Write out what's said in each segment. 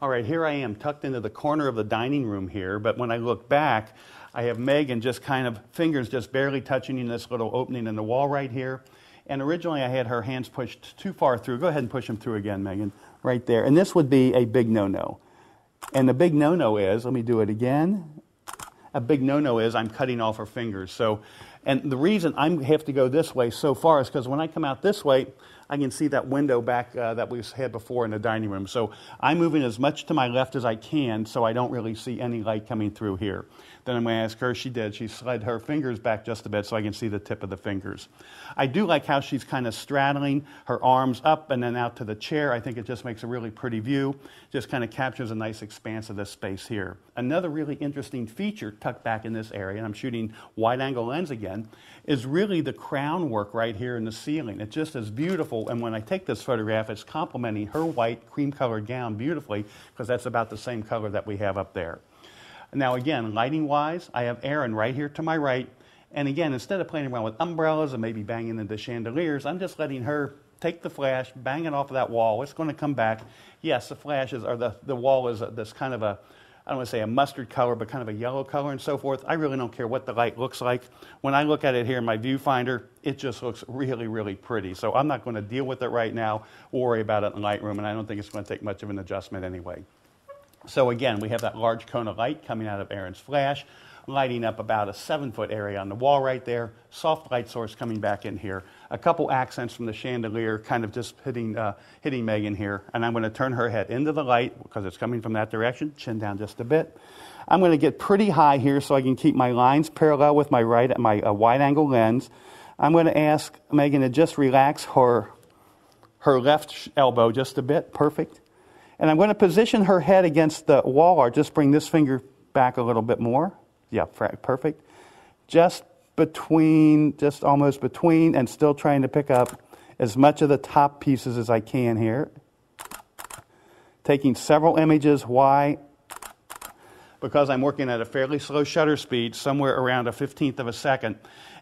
All right, here I am tucked into the corner of the dining room here, but when I look back, I have Megan just kind of, fingers just barely touching in this little opening in the wall right here. And originally I had her hands pushed too far through. Go ahead and push them through again, Megan, right there. And this would be a big no-no. And the big no-no is, let me do it again. A big no-no is I'm cutting off her fingers. So, and the reason I have to go this way so far is because when I come out this way, I can see that window back that we had before in the dining room. So I'm moving as much to my left as I can so I don't really see any light coming through here. Then I'm going to ask her, she did. She slid her fingers back just a bit so I can see the tip of the fingers. I do like how she's kind of straddling her arms up and then out to the chair. I think it just makes a really pretty view. Just kind of captures a nice expanse of this space here. Another really interesting feature tucked back in this area, and I'm shooting wide-angle lens again, is really the crown work right here in the ceiling. It just is beautiful, and when I take this photograph, it's complementing her white cream-colored gown beautifully because that's about the same color that we have up there. Now again, lighting-wise, I have Erin right here to my right, and again, instead of playing around with umbrellas and maybe banging into chandeliers, I'm just letting her take the flash, bang it off of that wall. It's going to come back. Yes, the flashes, or the wall is this kind of a, I don't want to say a mustard color, but kind of a yellow color and so forth. I really don't care what the light looks like. When I look at it here in my viewfinder, it just looks really, really pretty. So I'm not going to deal with it right now or worry about it in Lightroom, and I don't think it's going to take much of an adjustment anyway. So again, we have that large cone of light coming out of Erin's flash, lighting up about a 7-foot area on the wall right there, soft light source coming back in here, a couple accents from the chandelier kind of just hitting Megan here, and I'm going to turn her head into the light because it's coming from that direction, chin down just a bit. I'm going to get pretty high here so I can keep my lines parallel with my wide-angle lens. I'm going to ask Megan to just relax her left elbow just a bit, perfect. And I'm going to position her head against the wall, or just bring this finger back a little bit more. Yeah, perfect. Just almost between, and still trying to pick up as much of the top pieces as I can here. Taking several images. Why? Because I'm working at a fairly slow shutter speed, somewhere around a 1/15 of a second.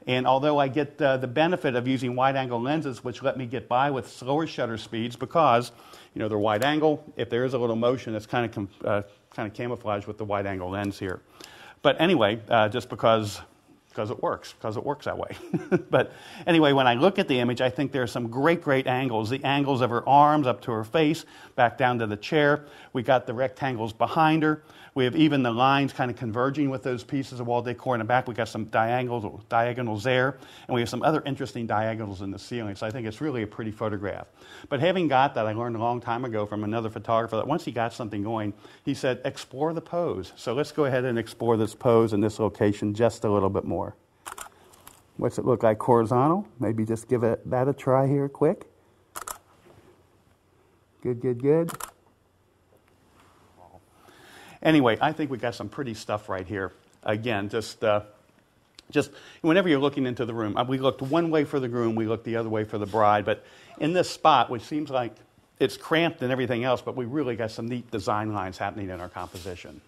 And although I get the benefit of using wide-angle lenses, which let me get by with slower shutter speeds because, you know, they're wide-angle. If there is a little motion, it's kind of camouflaged with the wide-angle lens here. But anyway, just because it works that way. But anyway, when I look at the image, I think there are some great angles. The angles of her arms up to her face, back down to the chair. We got the rectangles behind her. We have even the lines kind of converging with those pieces of wall decor in the back. We got some diagonals there, and we have some other interesting diagonals in the ceiling. So I think it's really a pretty photograph. But having got that, I learned a long time ago from another photographer that once he got something going, he said, explore the pose. So let's go ahead and explore this pose in this location just a little bit more. What's it look like horizontal? Maybe just give that a try here quick. Good. Anyway, I think we got some pretty stuff right here. Again, just whenever you're looking into the room, we looked one way for the groom, we looked the other way for the bride, but in this spot, which seems like it's cramped and everything else, but we really got some neat design lines happening in our composition.